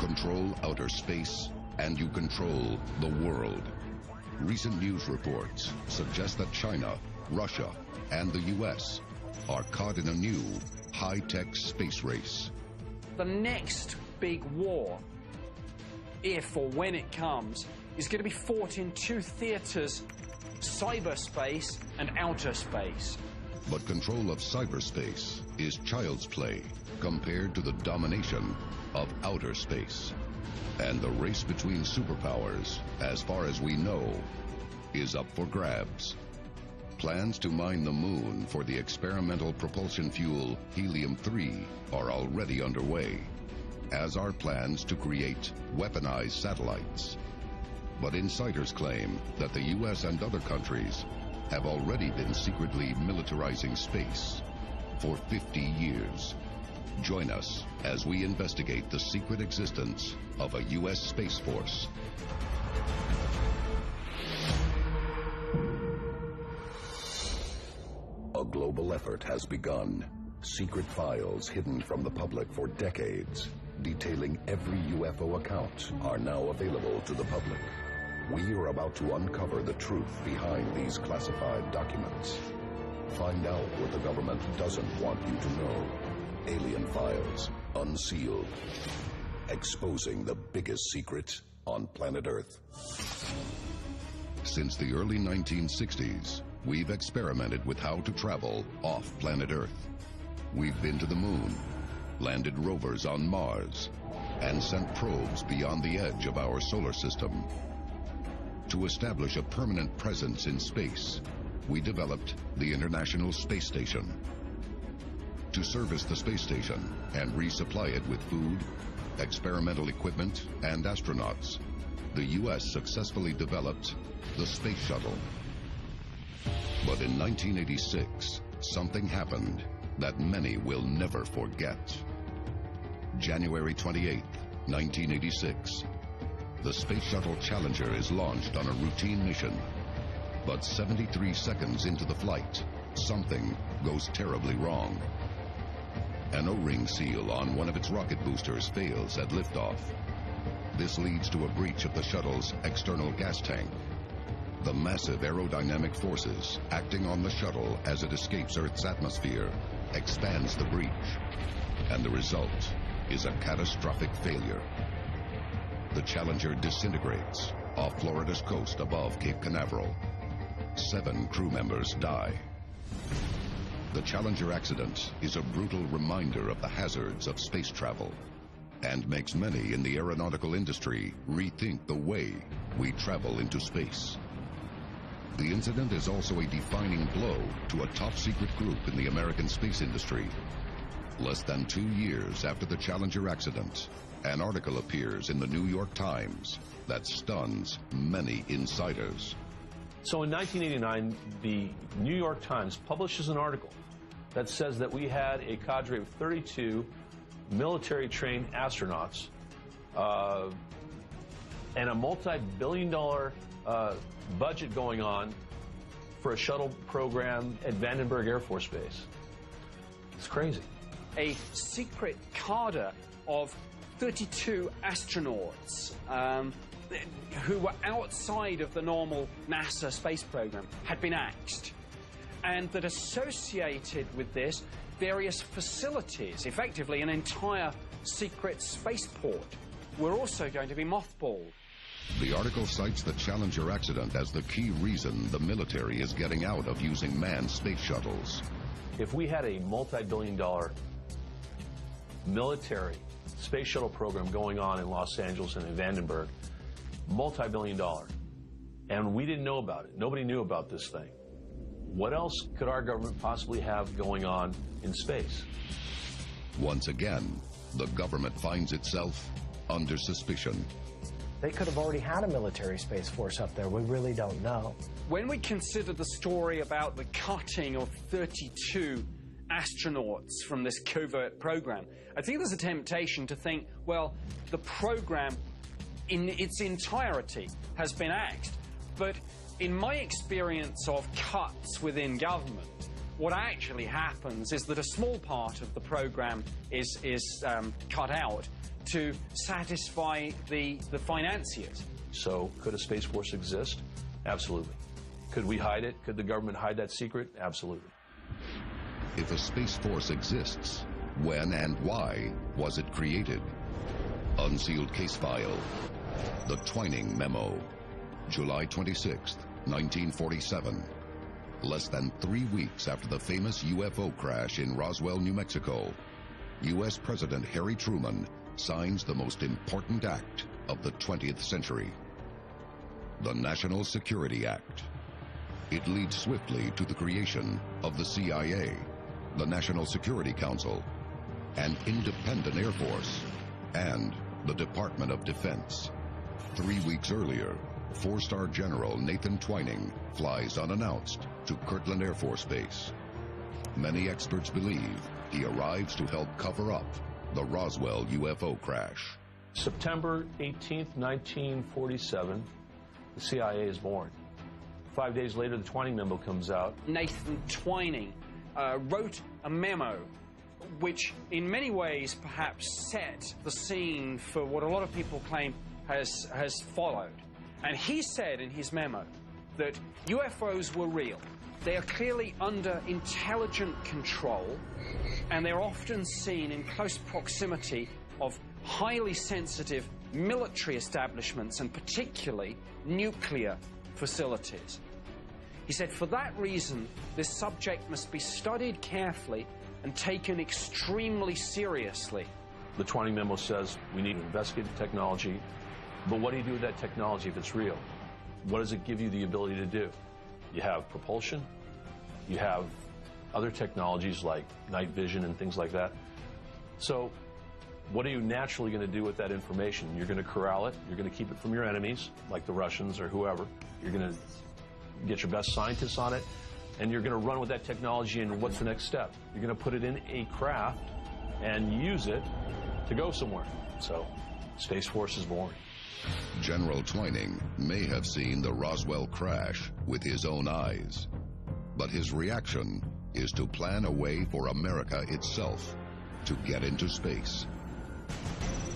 control outer space, and you control the world. Recent news reports suggest that China, Russia, and the US are caught in a new high-tech space race. The next big war, if or when it comes, is going to be fought in two theaters: cyberspace and outer space. But control of cyberspace is child's play compared to the domination of outer space. And the race between superpowers, as far as we know, is up for grabs. Plans to mine the moon for the experimental propulsion fuel helium-3 are already underway, as are plans to create weaponized satellites. But insiders claim that the US and other countries have already been secretly militarizing space for 50 years. Join us as we investigate the secret existence of a US Space Force. A global effort has begun. Secret files hidden from the public for decades, detailing every UFO account, are now available to the public. We are about to uncover the truth behind these classified documents. Find out what the government doesn't want you to know. Alien Files, Unsealed. Exposing the biggest secret on planet Earth. Since the early 1960s, we've experimented with how to travel off planet Earth. We've been to the moon, landed rovers on Mars, and sent probes beyond the edge of our solar system. To establish a permanent presence in space, we developed the International Space Station. To service the space station and resupply it with food, experimental equipment, and astronauts, the US successfully developed the Space Shuttle. But in 1986, something happened that many will never forget. January 28, 1986. The Space Shuttle Challenger is launched on a routine mission. But 73 seconds into the flight, something goes terribly wrong. An O-ring seal on one of its rocket boosters fails at liftoff. This leads to a breach of the shuttle's external gas tank. The massive aerodynamic forces acting on the shuttle as it escapes Earth's atmosphere expands the breach, and the result is a catastrophic failure. The Challenger disintegrates off Florida's coast above Cape Canaveral. 7 crew members die. The Challenger accident is a brutal reminder of the hazards of space travel and makes many in the aeronautical industry rethink the way we travel into space. The incident is also a defining blow to a top-secret group in the American space industry. Less than 2 years after the Challenger accident, an article appears in the New York Times that stuns many insiders. So in 1989, the New York Times publishes an article that says that we had a cadre of 32 military-trained astronauts and a multi-billion-dollar budget going on for a shuttle program at Vandenberg Air Force Base. It's crazy. A secret cadre of 32 astronauts who were outside of the normal NASA space program had been axed, and that associated with this, various facilities, effectively an entire secret spaceport, were also going to be mothballed. The article cites the Challenger accident as the key reason the military is getting out of using manned space shuttles. If we had a multi-billion-dollar military space shuttle program going on in Los Angeles and in Vandenberg, multi-billion-dollar, and we didn't know about it, nobody knew about this thing, what else could our government possibly have going on in space? Once again, the government finds itself under suspicion. They could have already had a military space force up there. We really don't know. When we consider the story about the cutting of 32 astronauts from this covert program, I think there's a temptation to think, well, the program in its entirety has been axed. But in my experience of cuts within government, what actually happens is that a small part of the program is cut out, to satisfy the financiers. So could a Space Force exist? Absolutely. Could we hide it? Could the government hide that secret? Absolutely. If a Space Force exists, when and why was it created? Unsealed case file. The Twining Memo. July 26, 1947. Less than 3 weeks after the famous UFO crash in Roswell, New Mexico, U.S. President Harry Truman signs the most important act of the 20th century, the National Security Act. It leads swiftly to the creation of the CIA, the National Security Council, an independent Air Force, and the Department of Defense. 3 weeks earlier, four-star General Nathan Twining flies unannounced to Kirtland Air Force Base. Many experts believe he arrives to help cover up the Roswell UFO crash. September 18th, 1947, the CIA is born. 5 days later, the Twining Memo comes out. Nathan Twining wrote a memo which in many ways perhaps set the scene for what a lot of people claim has followed. And he said in his memo that UFOs were real. They are clearly under intelligent control, and they're often seen in close proximity of highly sensitive military establishments and particularly nuclear facilities. He said, for that reason, this subject must be studied carefully and taken extremely seriously. The Twining Memo says we need to investigate the technology, but what do you do with that technology if it's real? What does it give you the ability to do? You have propulsion, you have other technologies like night vision and things like that. So what are you naturally going to do with that information? You're going to corral it, you're going to keep it from your enemies, like the Russians or whoever. You're going to get your best scientists on it, and you're going to run with that technology, and what's the next step? You're going to put it in a craft and use it to go somewhere. So Space Force is born. General Twining may have seen the Roswell crash with his own eyes, but his reaction is to plan a way for America itself to get into space.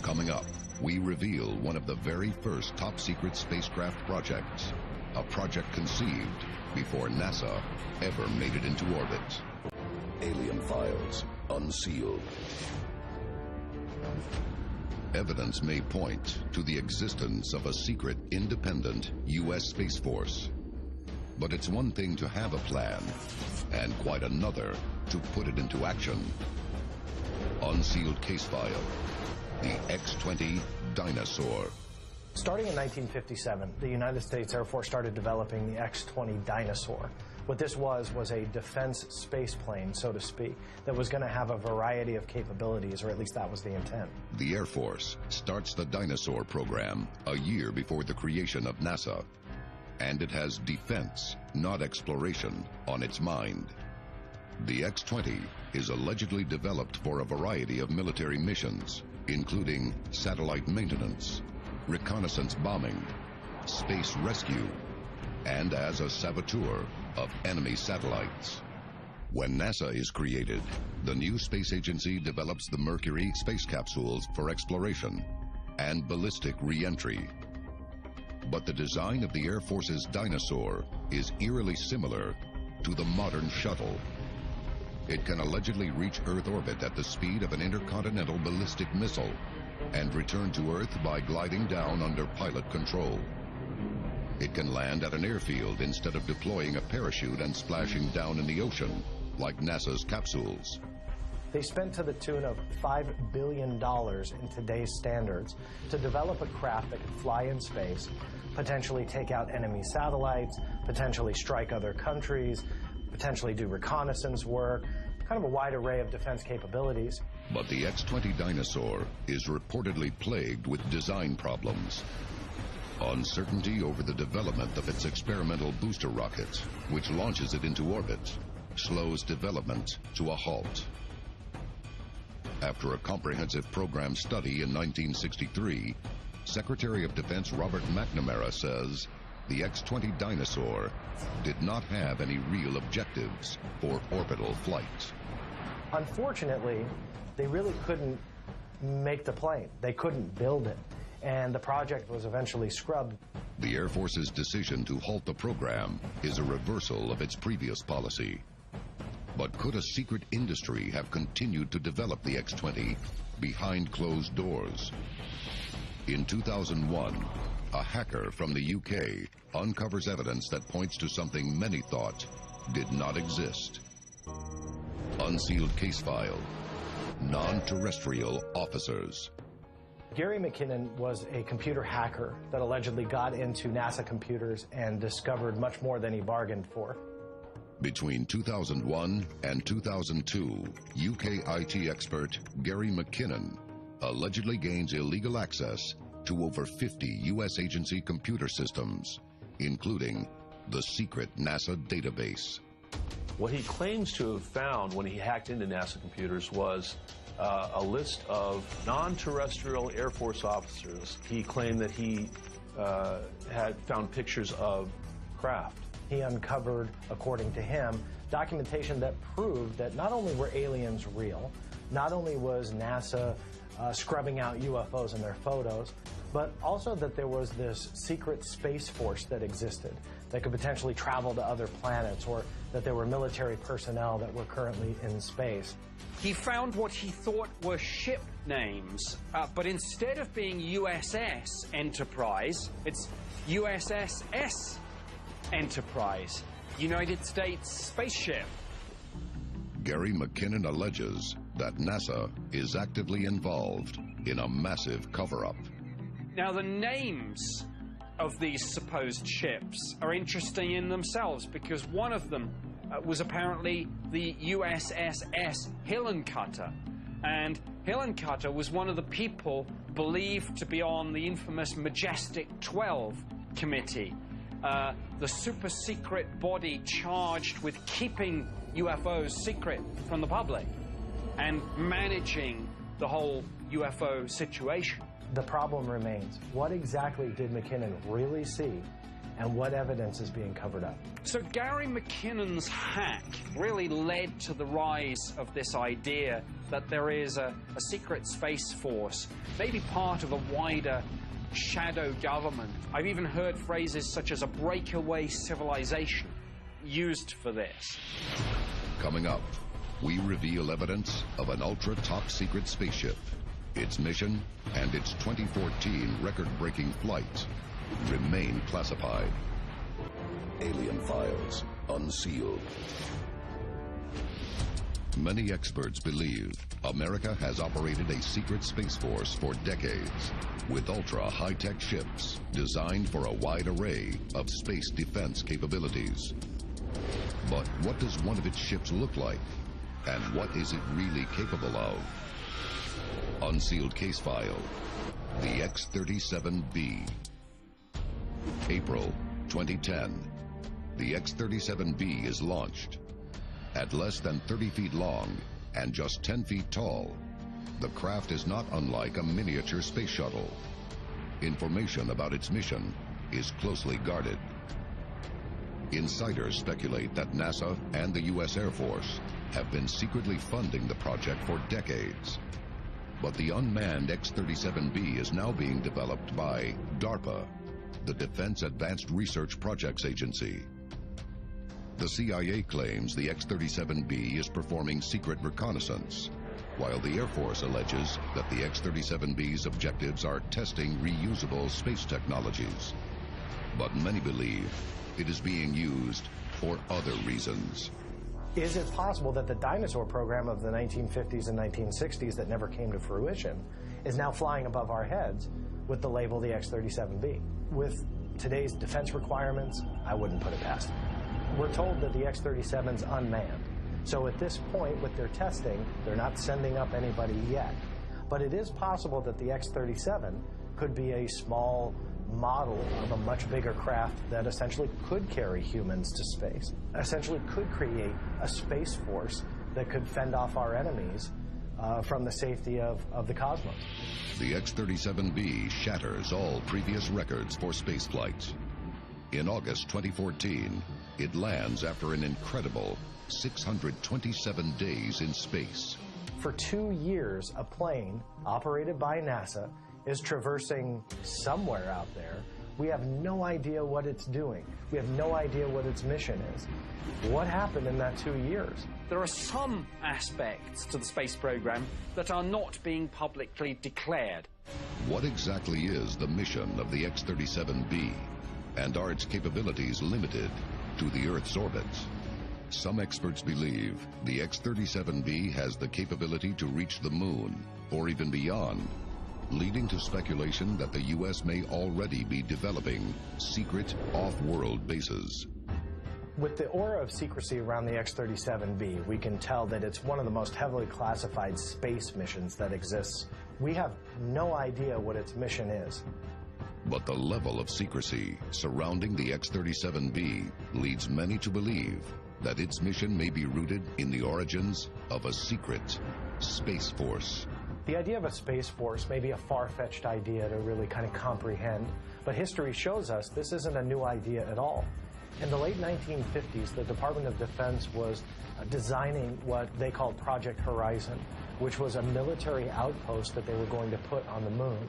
Coming up, we reveal one of the very first top-secret spacecraft projects, a project conceived before NASA ever made it into orbit. Alien Files Unsealed. Evidence may point to the existence of a secret, independent U.S. Space Force. But it's one thing to have a plan, and quite another to put it into action. Unsealed case file, the X-20 Dinosaur. Starting in 1957, the United States Air Force started developing the X-20 Dinosaur. What this was a defense space plane, so to speak, that was going to have a variety of capabilities, or at least that was the intent. The Air Force starts the Dinosaur program a year before the creation of NASA. And it has defense, not exploration, on its mind. The X-20 is allegedly developed for a variety of military missions, including satellite maintenance, reconnaissance bombing, space rescue, and as a saboteur of enemy satellites. When NASA is created, the new space agency develops the Mercury space capsules for exploration and ballistic re-entry. But the design of the Air Force's Dinosaur is eerily similar to the modern shuttle. It can allegedly reach Earth orbit at the speed of an intercontinental ballistic missile and return to Earth by gliding down under pilot control. It can land at an airfield instead of deploying a parachute and splashing down in the ocean, like NASA's capsules. They spent to the tune of $5 billion in today's standards to develop a craft that could fly in space, potentially take out enemy satellites, potentially strike other countries, potentially do reconnaissance work, kind of a wide array of defense capabilities. But the X-20 Dinosaur is reportedly plagued with design problems. Uncertainty over the development of its experimental booster rocket, which launches it into orbit, slows development to a halt. After a comprehensive program study in 1963, Secretary of Defense Robert McNamara says the X-20 Dinosaur did not have any real objectives for orbital flight. Unfortunately, they really couldn't make the plane. They couldn't build it. And the project was eventually scrubbed. The Air Force's decision to halt the program is a reversal of its previous policy. But could a secret industry have continued to develop the X-20 behind closed doors? In 2001, a hacker from the UK uncovers evidence that points to something many thought did not exist. Unsealed case file. Non-terrestrial officers. Gary McKinnon was a computer hacker that allegedly got into NASA computers and discovered much more than he bargained for. Between 2001 and 2002, UK IT expert Gary McKinnon allegedly gains illegal access to over 50 U.S. agency computer systems, including the secret NASA database. What he claims to have found when he hacked into NASA computers was a list of non-terrestrial Air Force officers. He claimed that he had found pictures of craft. He uncovered, according to him, documentation that proved that not only were aliens real, not only was NASA scrubbing out UFOs in their photos, but also that there was this secret space force that existed that could potentially travel to other planets, or that there were military personnel that were currently in space. He found what he thought were ship names, but instead of being USS Enterprise, it's USS Enterprise, United States spaceship. Gary McKinnon alleges that NASA is actively involved in a massive cover-up. Now, the names of these supposed ships are interesting in themselves, because one of them was apparently the USS Hillencutter. And Hillencutter was one of the people believed to be on the infamous Majestic 12 committee, the super secret body charged with keeping UFOs secret from the public and managing the whole UFO situation. The problem remains, what exactly did McKinnon really see, and what evidence is being covered up? So Gary McKinnon's hack really led to the rise of this idea that there is a secret space force, maybe part of a wider shadow government. I've even heard phrases such as a breakaway civilization used for this. Coming up, we reveal evidence of an ultra-top secret spaceship. Its mission and its 2014 record-breaking flight remain classified. Alien files unsealed. Many experts believe America has operated a secret space force for decades, with ultra-high-tech ships designed for a wide array of space defense capabilities. But what does one of its ships look like, and what is it really capable of? Unsealed case file, the X-37B. April 2010, the X-37B is launched. At less than 30 feet long and just 10 feet tall, the craft is not unlike a miniature space shuttle. Information about its mission is closely guarded. Insiders speculate that NASA and the U.S. Air Force have been secretly funding the project for decades. But the unmanned X-37B is now being developed by DARPA, the Defense Advanced Research Projects Agency. The CIA claims the X-37B is performing secret reconnaissance, while the Air Force alleges that the X-37B's objectives are testing reusable space technologies. But many believe it is being used for other reasons. Is it possible that the dinosaur program of the 1950s and 1960s that never came to fruition is now flying above our heads with the label the X-37B? With today's defense requirements, I wouldn't put it past them. We're told that the X-37's unmanned. So at this point, with their testing, they're not sending up anybody yet. But it is possible that the X-37 could be a small model of a much bigger craft that essentially could carry humans to space, essentially could create a space force that could fend off our enemies from the safety of the cosmos. The X-37B shatters all previous records for spaceflight. In August 2014, it lands after an incredible 627 days in space, For 2 years, a plane operated by NASA is traversing somewhere out there. We have no idea what it's doing. We have no idea what its mission is. What happened in that 2 years? There are some aspects to the space program that are not being publicly declared. What exactly is the mission of the X-37B? And are its capabilities limited to the Earth's orbit? Some experts believe the X-37B has the capability to reach the moon, or even beyond, leading to speculation that the U.S. may already be developing secret off-world bases. With the aura of secrecy around the X-37B, we can tell that it's one of the most heavily classified space missions that exists. We have no idea what its mission is. But the level of secrecy surrounding the X-37B leads many to believe that its mission may be rooted in the origins of a secret space force. The idea of a space force may be a far-fetched idea to really kind of comprehend, but history shows us this isn't a new idea at all. In the late 1950s, the Department of Defense was designing what they called Project Horizon, which was a military outpost that they were going to put on the moon.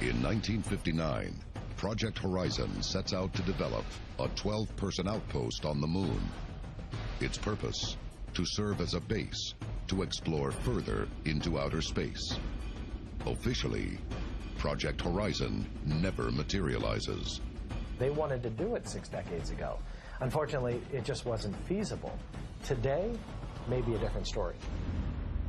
In 1959, Project Horizon sets out to develop a 12-person outpost on the moon. Its purpose, to serve as a base to explore further into outer space. Officially, Project Horizon never materializes. They wanted to do it 6 decades ago. Unfortunately, it just wasn't feasible. Today, may be a different story.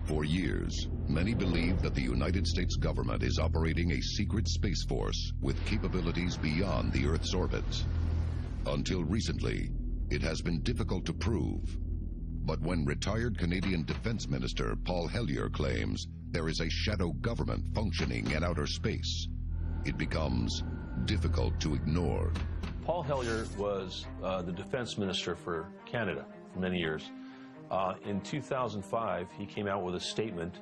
For years, many believe that the United States government is operating a secret space force with capabilities beyond the Earth's orbit. Until recently, it has been difficult to prove. But when retired Canadian Defense Minister Paul Hellyer claims there is a shadow government functioning in outer space, it becomes difficult to ignore. Paul Hellyer was the defense minister for Canada for many years. In 2005, he came out with a statement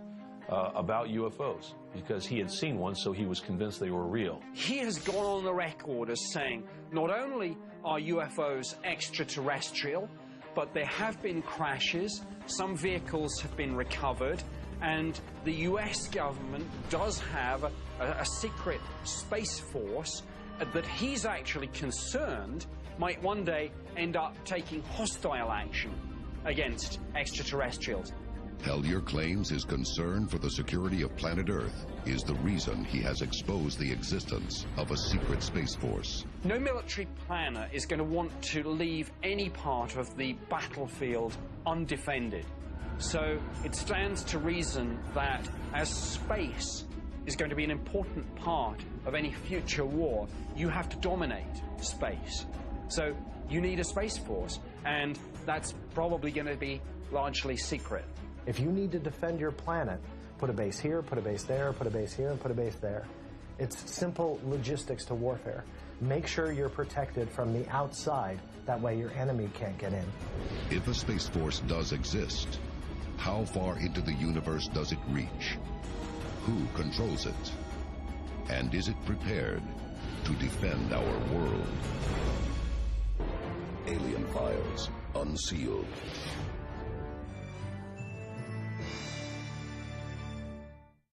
about UFOs because he had seen one, so he was convinced they were real. He has gone on the record as saying not only are UFOs extraterrestrial, but there have been crashes, some vehicles have been recovered, and the US government does have a secret space force that he's actually concerned might one day end up taking hostile action against extraterrestrials. Hellyer claims his concern for the security of planet Earth is the reason he has exposed the existence of a secret space force. No military planner is going to want to leave any part of the battlefield undefended. So it stands to reason that as space is going to be an important part of any future war, you have to dominate space. So you need a space force, and that's probably going to be largely secret. If you need to defend your planet, put a base here, put a base there, put a base here, and put a base there. It's simple logistics to warfare. Make sure you're protected from the outside. That way your enemy can't get in. If a space force does exist, how far into the universe does it reach? Who controls it? And is it prepared to defend our world? Alien Files, Unsealed.